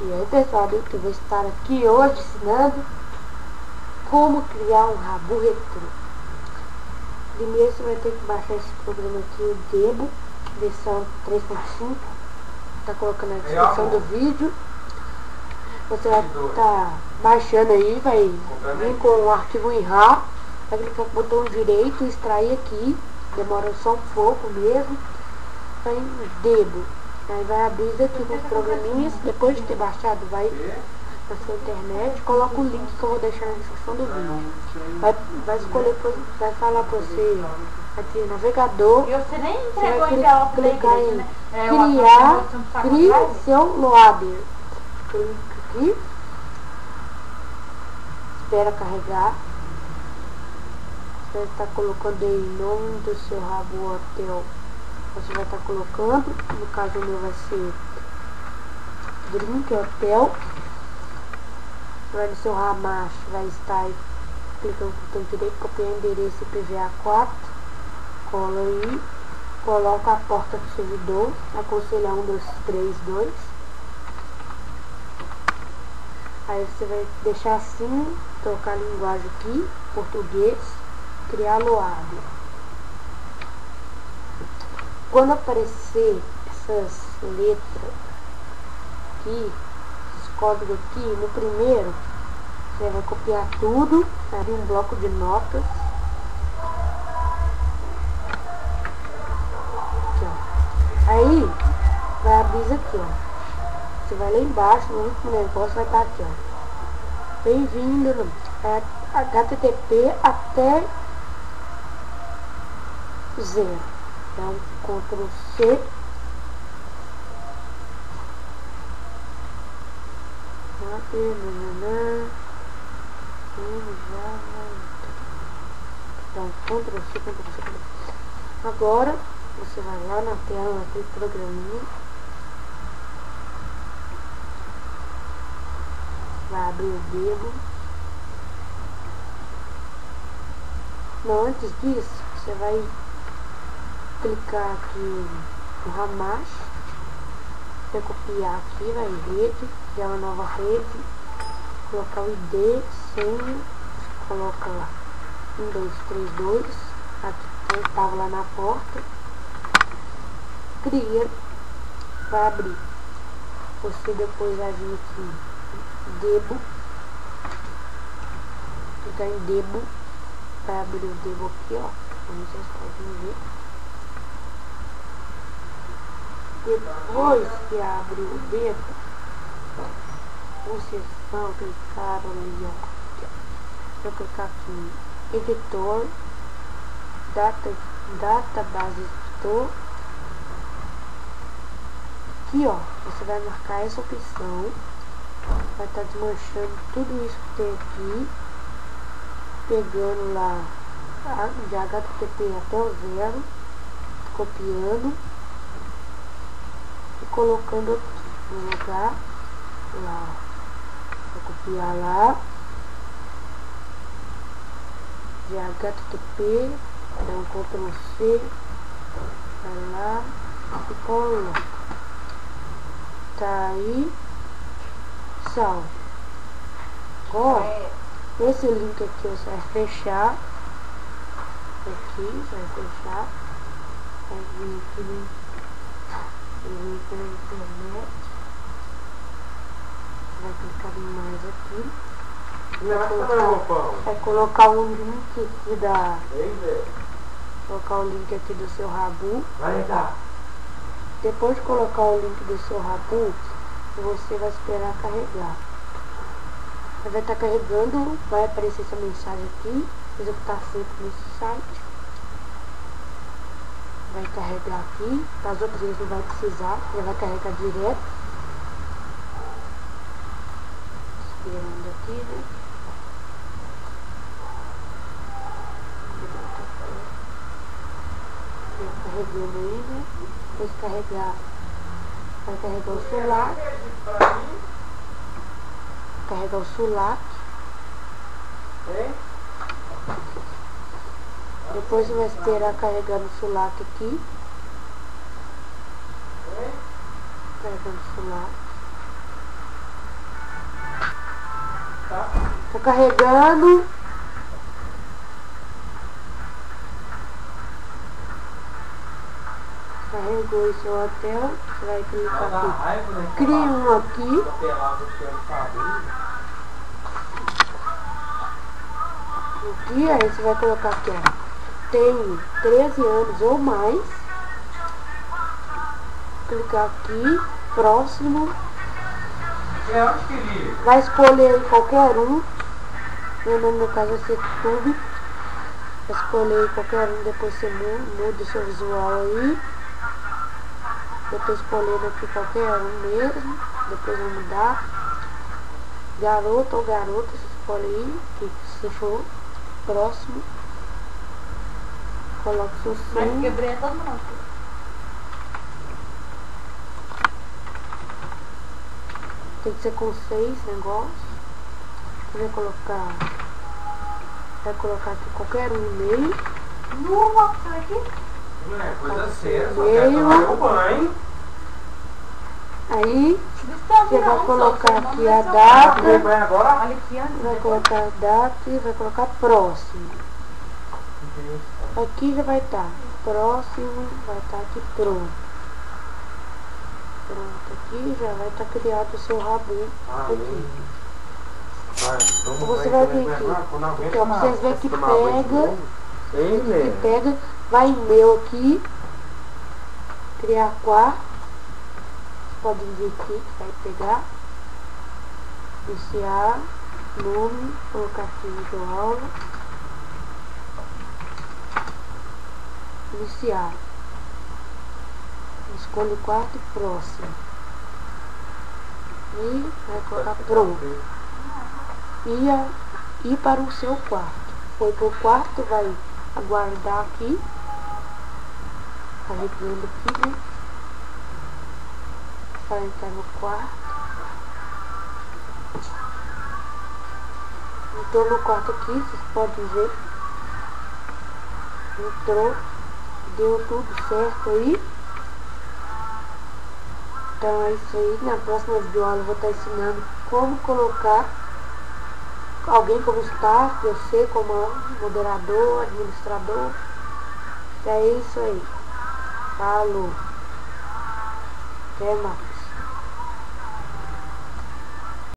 E aí pessoal do YouTube, eu vou estar aqui hoje ensinando como criar um Rabu retrô. Primeiro você vai ter que baixar esse programa aqui, o Debo, versão 3.5. Tá colocando na descrição do vídeo. Você vai estar baixando aí, vai vir com o arquivo em RAR, vai clicar com o botão direito, extrair aqui, demora só um pouco mesmo. Vai em Debo. Aí vai abrir isso aqui com os programinhas. Depois de ter baixado, vai na sua internet, coloca o link que eu vou deixar na descrição do vídeo. Vai escolher, vai falar pra você aqui no navegador. Você nem Você vai clicar em né? crie seu loader. Clica aqui, espera carregar. Você vai estar colocando aí o nome do seu Rabu Hotel. Você vai estar colocando, no caso o meu vai ser Drink Hotel. Vai no seu Hamash, vai estar aí, clicando no botão direito, copiar o endereço IPv4, cola aí, coloca a porta do servidor, aconselhar 123.2. Aí você vai deixar assim, trocar a linguagem aqui, português, criar loado. Quando aparecer essas letras aqui, esse código aqui, no primeiro, você vai copiar tudo, abrir um bloco de notas. Aqui, ó. Aí, vai abrir isso aqui, ó. Você vai lá embaixo, no último negócio vai estar aqui, ó. Bem-vindo, HTTP até 0. Dá um Ctrl C. Dá um Ctrl C, Ctrl C. Agora você vai lá na tela, naquele programinha. Vai abrir o dedo. Não, antes disso, você vai clicar aqui no Hamash, vai copiar aqui, vai em rede, criar uma nova rede, colocar o ID, senha, coloca lá 1232, aqui eu estava lá na porta, cria, vai abrir. Você depois vai vir aqui, Debo, clicar em Debo, vai abrir o Debo aqui, ó, como vocês podem ver. Depois que abre o dedo, vocês vão clicar ali, ó. Vou clicar aqui em editor, database editor. Aqui, ó, você vai marcar essa opção, vai estar desmanchando tudo isso que tem aqui, pegando lá de HTTP até o 0, copiando e colocando aqui no lugar lá. Vou copiar lá de HTTP, dá um Ctrl C, vai lá e coloca. Tá aí, salve. Agora esse link aqui você vai fechar aqui, você vai fechar, vai vir aqui link na internet, vai clicar em mais aqui, vai colocar o link aqui do seu Rabu. Depois de colocar o link do seu Rabu, você vai esperar carregar. Vai estar carregando, vai aparecer essa mensagem aqui, executar sempre nesse site. Vai carregar aqui, as outras vezes não vai precisar, já vai carregar direto. Esperando aqui, né? Carregando aí, né? Depois carregar, vai carregar o celular. Carregar o SULAC. Depois você vai esperar carregar o SULAC aqui. Carregando o SULAC. Tá carregando. Carregou esse hotel. Você vai clicar aqui. Cria um aqui. Aqui, aí você vai colocar aqui, ó. Tem 13 anos ou mais. Clicar aqui. Próximo. Vai escolher qualquer um. Meu nome no caso vai ser Tube. Vai escolher qualquer um, depois você muda o seu visual aí. Eu tô escolhendo aqui qualquer um mesmo. Depois vou mudar. Garoto ou garota, você escolhe aí. Que se for próximo. Coloca o seu som. Mas quebrei todo mundo. Tem que ser com 6 negócios. Vai colocar aqui qualquer um no meio. Não, sai aqui. Coisa séria, só quero tomar meu banho. Aí você vai colocar aqui a data. Olha aqui, Vai colocar a data e vai colocar próximo. Aqui já vai estar próximo, vai estar aqui pronto. Pronto, aqui já vai estar criado o seu rabinho aqui. Você vai vir aqui. Aqui, ó, vocês verem que pega, vai em meu aqui, criar quarto. Vocês podem vir aqui que vai pegar, iniciar, nome, colocar aqui vídeo aula, iniciar. Escolhe o quarto e próximo. E vai colocar pronto. E ir para o seu quarto. Foi para o quarto, vai aguardar aqui. Carregando aqui, né? Para entrar no quarto. Entrou no quarto aqui, vocês podem ver. Entrou. Deu tudo certo aí. Então é isso aí. Na próxima videoaula eu vou estar ensinando como colocar alguém como staff, você como moderador, administrador. É isso aí. Falou. Até mais.